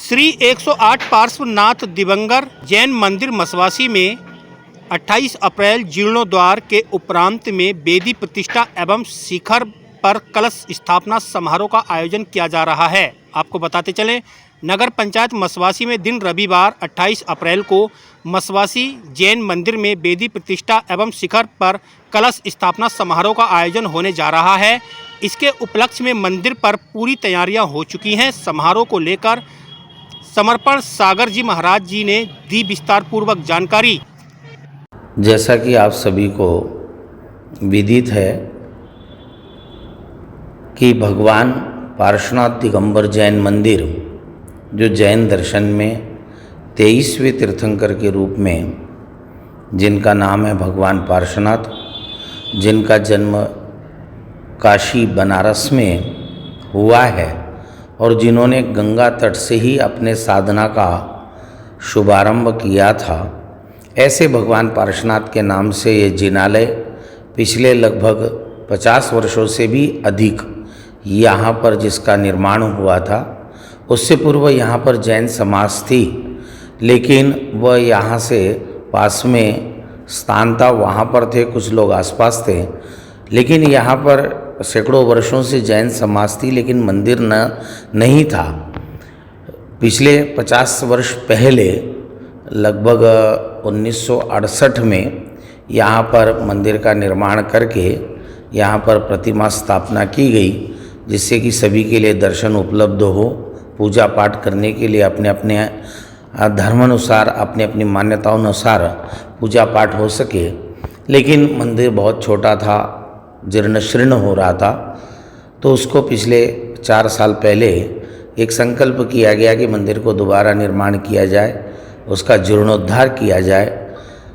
श्री 108 पार्श्वनाथ दिवंगर जैन मंदिर मसवासी में 28 अप्रैल जीर्णोद्वार के उपरांत में वेदी प्रतिष्ठा एवं शिखर पर कलश स्थापना समारोह का आयोजन किया जा रहा है। आपको बताते चलें, नगर पंचायत मसवासी में दिन रविवार 28 अप्रैल को मसवासी जैन मंदिर में वेदी प्रतिष्ठा एवं शिखर पर कलश स्थापना समारोह का आयोजन होने जा रहा है। इसके उपलक्ष्य में मंदिर पर पूरी तैयारियां हो चुकी हैं। समारोह को लेकर समर्पण सागर जी महाराज जी ने दी विस्तार पूर्वक जानकारी। जैसा कि आप सभी को विदित है कि भगवान पार्श्वनाथ दिगंबर जैन मंदिर, जो जैन दर्शन में 23वें तीर्थंकर के रूप में, जिनका नाम है भगवान पार्श्वनाथ, जिनका जन्म काशी बनारस में हुआ है और जिन्होंने गंगा तट से ही अपने साधना का शुभारंभ किया था, ऐसे भगवान पार्श्वनाथ के नाम से ये जिनालय पिछले लगभग 50 वर्षों से भी अधिक यहाँ पर जिसका निर्माण हुआ था। उससे पूर्व यहाँ पर जैन समाज थी, लेकिन वह यहाँ से पास में स्थान था, वहाँ पर थे, कुछ लोग आसपास थे, लेकिन यहाँ पर सैकड़ों वर्षों से जैन समाज थी, लेकिन मंदिर नहीं था। पिछले 50 वर्ष पहले लगभग 1968 में यहाँ पर मंदिर का निर्माण करके यहाँ पर प्रतिमा स्थापना की गई, जिससे कि सभी के लिए दर्शन उपलब्ध हो, पूजा पाठ करने के लिए अपने अपने धर्मानुसार, अपनी अपनी मान्यताओं अनुसार पूजा पाठ हो सके। लेकिन मंदिर बहुत छोटा था, जीर्ण शीर्ण हो रहा था, तो उसको पिछले 4 साल पहले एक संकल्प किया गया कि मंदिर को दोबारा निर्माण किया जाए, उसका जीर्णोद्धार किया जाए।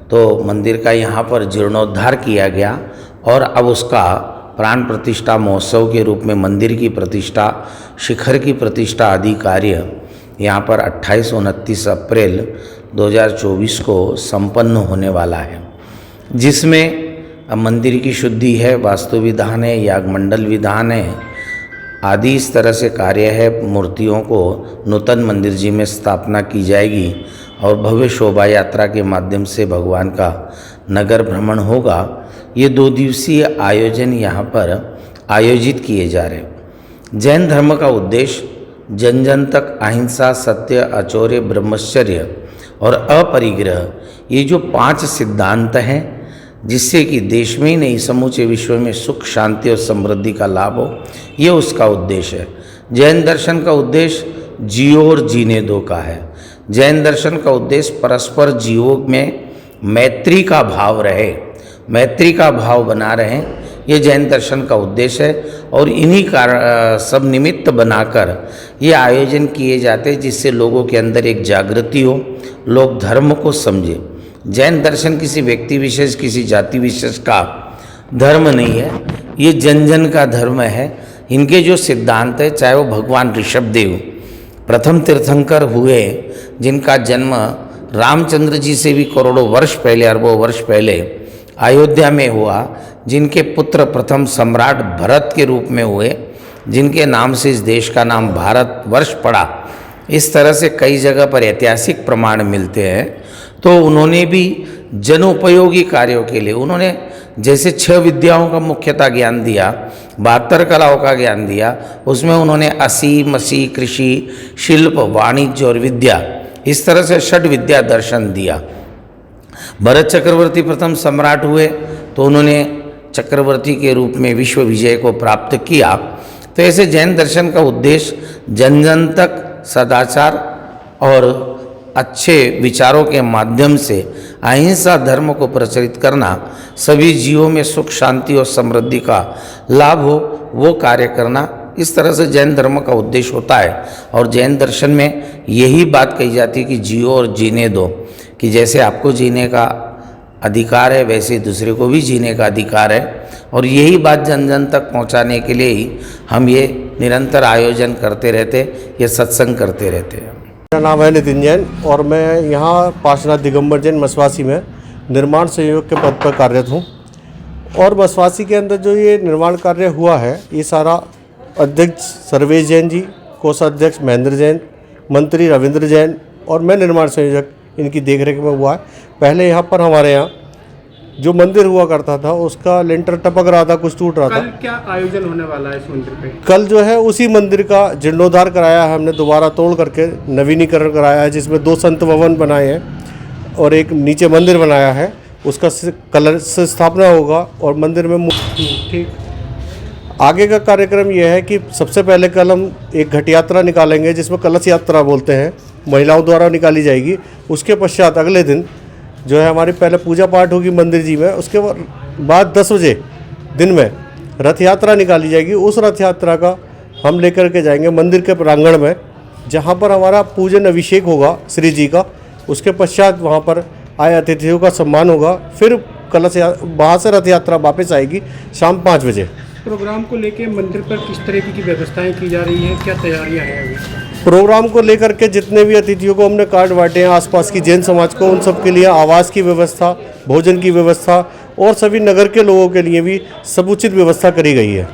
तो मंदिर का यहाँ पर जीर्णोद्धार किया गया और अब उसका प्राण प्रतिष्ठा महोत्सव के रूप में मंदिर की प्रतिष्ठा, शिखर की प्रतिष्ठा आदि कार्य यहाँ पर 28-29 अप्रैल 2024 को संपन्न होने वाला है, जिसमें मंदिर की शुद्धि है, वास्तु विधान है, यागमंडल विधान है आदि इस तरह से कार्य है। मूर्तियों को नूतन मंदिर जी में स्थापना की जाएगी और भव्य शोभा यात्रा के माध्यम से भगवान का नगर भ्रमण होगा। ये 2 दिवसीय आयोजन यहाँ पर आयोजित किए जा रहे हैं। जैन धर्म का उद्देश्य जन जन तक अहिंसा, सत्य, अचौर्य, ब्रह्मचर्य और अपरिग्रह, ये जो 5 सिद्धांत हैं, जिससे कि देश में ही नहीं समूचे विश्व में सुख, शांति और समृद्धि का लाभ हो, ये उसका उद्देश्य है। जैन दर्शन का उद्देश्य जियो और जीने दो का है। जैन दर्शन का उद्देश्य परस्पर जीवों में मैत्री का भाव रहे, मैत्री का भाव बना रहे, ये जैन दर्शन का उद्देश्य है। और इन्हीं का सब निमित्त बनाकर ये आयोजन किए जाते हैं, जिससे लोगों के अंदर एक जागृति हो, लोग धर्म को समझे। जैन दर्शन किसी व्यक्ति विशेष, किसी जाति विशेष का धर्म नहीं है, ये जन जन का धर्म है। इनके जो सिद्धांत है, चाहे वो भगवान ऋषभदेव प्रथम तीर्थंकर हुए, जिनका जन्म रामचंद्र जी से भी करोड़ों वर्ष पहले, अरबों वर्ष पहले अयोध्या में हुआ, जिनके पुत्र प्रथम सम्राट भरत के रूप में हुए, जिनके नाम से इस देश का नाम भारत वर्ष पड़ा। इस तरह से कई जगह पर ऐतिहासिक प्रमाण मिलते हैं। तो उन्होंने भी जनोपयोगी कार्यों के लिए, उन्होंने जैसे 6 विद्याओं का मुख्यतः ज्ञान दिया, 72 कलाओं का ज्ञान दिया, उसमें उन्होंने असी, मसी, कृषि, शिल्प, वाणिज्य और विद्या, इस तरह से 6 विद्या दर्शन दिया। भरत चक्रवर्ती प्रथम सम्राट हुए, तो उन्होंने चक्रवर्ती के रूप में विश्व विजय को प्राप्त किया। तो ऐसे जैन दर्शन का उद्देश्य जन जन तक सदाचार और अच्छे विचारों के माध्यम से अहिंसा धर्म को प्रचलित करना, सभी जीवों में सुख, शांति और समृद्धि का लाभ हो, वो कार्य करना, इस तरह से जैन धर्म का उद्देश्य होता है। और जैन दर्शन में यही बात कही जाती है कि जियो और जीने दो, कि जैसे आपको जीने का अधिकार है, वैसे दूसरे को भी जीने का अधिकार है। और यही बात जन जन तक पहुंचाने के लिए ही हम ये निरंतर आयोजन करते रहते, ये सत्संग करते रहते हैं। मेरा नाम है नितिन जैन और मैं यहाँ पार्श्वनाथ दिगंबर जैन मसवासी में निर्माण सहयोग के पद पर कार्यरत हूँ। और मसवासी के अंदर जो ये निर्माण कार्य हुआ है, ये सारा अध्यक्ष सर्वेश जैन जी, कोषाध्यक्ष महेंद्र जैन, मंत्री रविंद्र जैन और मैं निर्माण संयोजक, इनकी देखरेख में हुआ है। पहले यहाँ पर हमारे यहाँ जो मंदिर हुआ करता था उसका लेंटर टपक रहा था, कुछ टूट रहा था। कल क्या आयोजन होने वाला है इस मंदिर पे? कल जो है उसी मंदिर का जीर्णोद्धार कराया है हमने, दोबारा तोड़ करके नवीनीकरण कराया है, जिसमें 2 संत भवन बनाए हैं और एक नीचे मंदिर बनाया है। उसका कलश स्थापना होगा और मंदिर में ठीक। आगे का कार्यक्रम यह है कि सबसे पहले कल हम एक घट यात्रा निकालेंगे, जिसमें कलश यात्रा बोलते हैं, महिलाओं द्वारा निकाली जाएगी। उसके पश्चात अगले दिन जो है हमारी पहले पूजा पाठ होगी मंदिर जी में। उसके बाद 10 बजे दिन में रथ यात्रा निकाली जाएगी। उस रथ यात्रा का हम लेकर के जाएंगे मंदिर के प्रांगण में, जहाँ पर हमारा पूजन अभिषेक होगा श्री जी का। उसके पश्चात वहाँ पर आए अतिथियों का सम्मान होगा। फिर कलश वहाँ से रथ यात्रा वापस आएगी शाम 5 बजे। प्रोग्राम को लेके मंदिर पर किस तरह की व्यवस्थाएं की जा रही हैं, क्या तैयारियां हैं अभी? प्रोग्राम को लेकर के जितने भी अतिथियों को हमने कार्ड बांटे हैं आसपास की जैन समाज को, उन सब के लिए आवास की व्यवस्था, भोजन की व्यवस्था और सभी नगर के लोगों के लिए भी समुचित व्यवस्था करी गई है।